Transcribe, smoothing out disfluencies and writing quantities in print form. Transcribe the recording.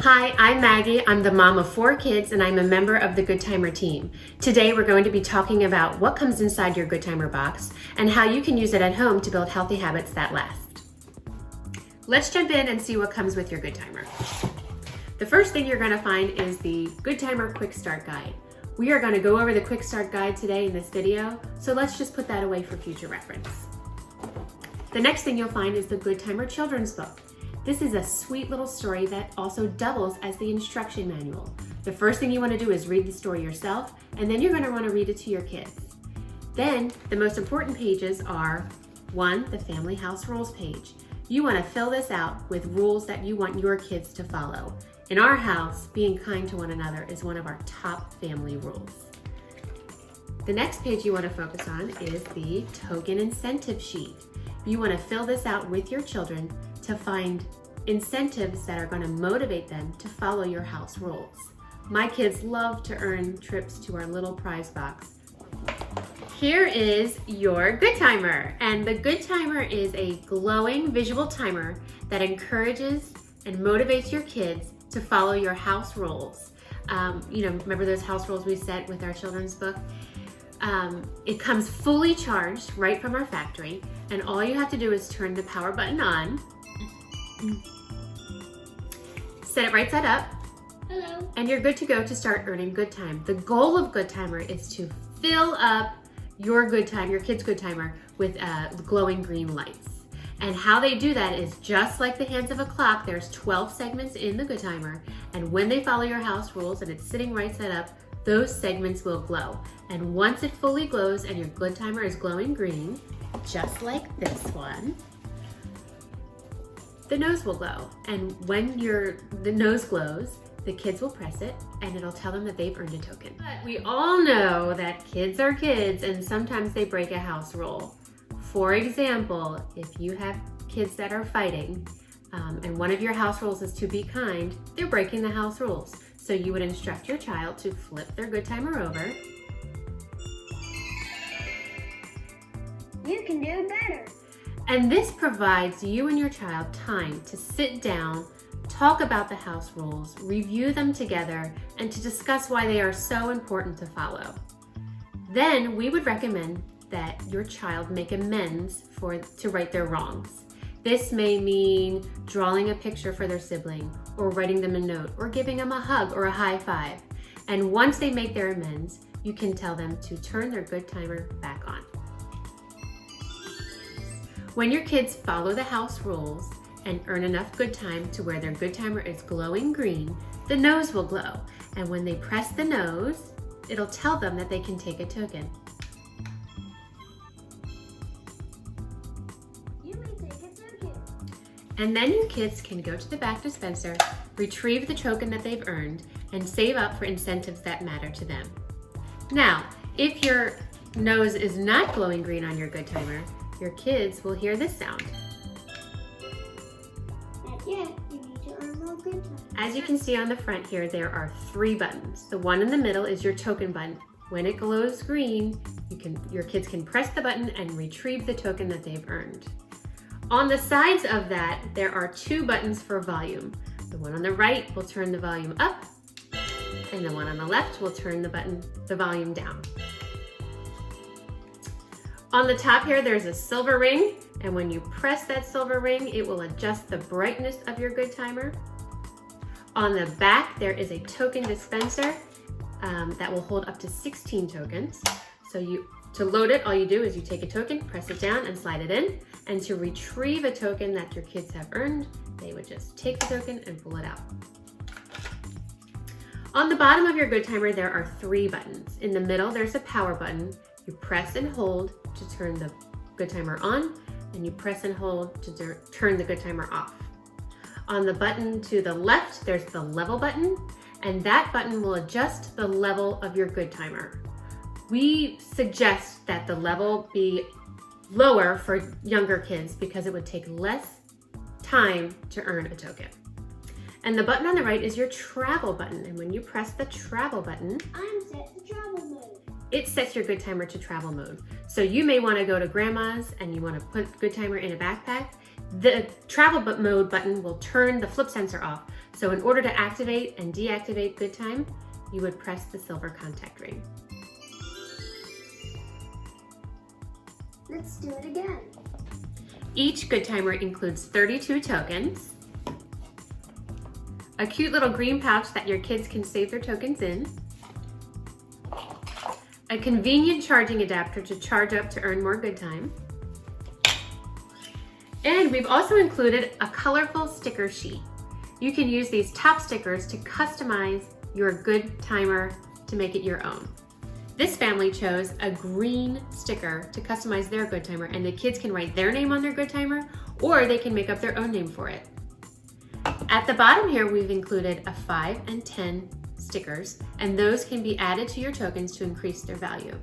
Hi, I'm Maggie. I'm the mom of 4 kids and I'm a member of the Goodtimer team. Today we're going to be talking about what comes inside your Goodtimer box and how you can use it at home to build healthy habits that last. Let's jump in and see what comes with your Goodtimer. The first thing you're going to find is the Goodtimer Quick Start Guide. We are going to go over the Quick Start Guide today in this video, so let's just put that away for future reference. The next thing you'll find is the Goodtimer Children's Book. This is a sweet little story that also doubles as the instruction manual. The first thing you want to do is read the story yourself, and then you're going to want to read it to your kids. Then, the most important pages are 1, the Family House Rules page. You want to fill this out with rules that you want your kids to follow. In our house, being kind to one another is one of our top family rules. The next page you want to focus on is the Token Incentive Sheet. You want to fill this out with your children to find incentives that are going to motivate them to follow your house rules. My kids love to earn trips to our little prize box. Here is your Goodtimer, and the Goodtimer is a glowing visual timer that encourages and motivates your kids to follow your house rules. Remember those house rules we set with our children's book? It comes fully charged right from our factory, and all you have to do is turn the power button on, set it right side up. Hello. And you're good to go to start earning good time. The goal of Goodtimer is to fill up your good time, your kids' Goodtimer, with glowing green lights. And how they do that is just like the hands of a clock. There's 12 segments in the Goodtimer, and when they follow your house rules and it's sitting right side up, those segments will glow. And once it fully glows and your Goodtimer is glowing green, just like this one, the nose will glow. And when the nose glows, the kids will press it and it'll tell them that they've earned a token. But we all know that kids are kids and sometimes they break a house rule. For example, if you have kids that are fighting and one of your house rules is to be kind, they're breaking the house rules. So you would instruct your child to flip their Goodtimer over. You can do better. And this provides you and your child time to sit down, talk about the house rules, review them together, and to discuss why they are so important to follow. Then we would recommend that your child make amends to right their wrongs. This may mean drawing a picture for their sibling, or writing them a note, or giving them a hug or a high five. And once they make their amends, you can tell them to turn their Goodtimer back on. When your kids follow the house rules and earn enough good time to where their Goodtimer is glowing green, the nose will glow. And when they press the nose, it'll tell them that they can take a token. You may take a token. And then your kids can go to the back dispenser, retrieve the token that they've earned, and save up for incentives that matter to them. Now, if your nose is not glowing green on your Goodtimer, your kids will hear this sound. Not yet. You need to earn more good time. As you can see on the front here, there are 3 buttons. The one in the middle is your token button. When it glows green, your kids can press the button and retrieve the token that they've earned. On the sides of that, there are 2 buttons for volume. The one on the right will turn the volume up, and the one on the left will turn the volume down. On the top here, there's a silver ring, and when you press that silver ring, it will adjust the brightness of your Goodtimer. On the back, there is a token dispenser that will hold up to 16 tokens. So to load it, all you do is you take a token, press it down, and slide it in. And to retrieve a token that your kids have earned, they would just take the token and pull it out. On the bottom of your Goodtimer, there are 3 buttons. In the middle, there's a power button. You press and hold to turn the Goodtimer on, and you press and hold to turn the Goodtimer off. On the button to the left, there's the level button, and that button will adjust the level of your Goodtimer. We suggest that the level be lower for younger kids because it would take less time to earn a token. And the button on the right is your travel button, and when you press the travel button, I'm set to travel mode. It sets your Goodtimer to travel mode. So you may want to go to grandma's and you want to put Goodtimer in a backpack. The travel mode button will turn the flip sensor off. So in order to activate and deactivate Goodtime, you would press the silver contact ring. Let's do it again. Each Goodtimer includes 32 tokens, a cute little green pouch that your kids can save their tokens in, a convenient charging adapter to charge up to earn more Goodtime, and we've also included a colorful sticker sheet. You can use these top stickers to customize your Goodtimer to make it your own. This family chose a green sticker to customize their Goodtimer, and the kids can write their name on their Goodtimer, or they can make up their own name for it. At the bottom here, we've included a 5 and 10 stickers, and those can be added to your tokens to increase their value.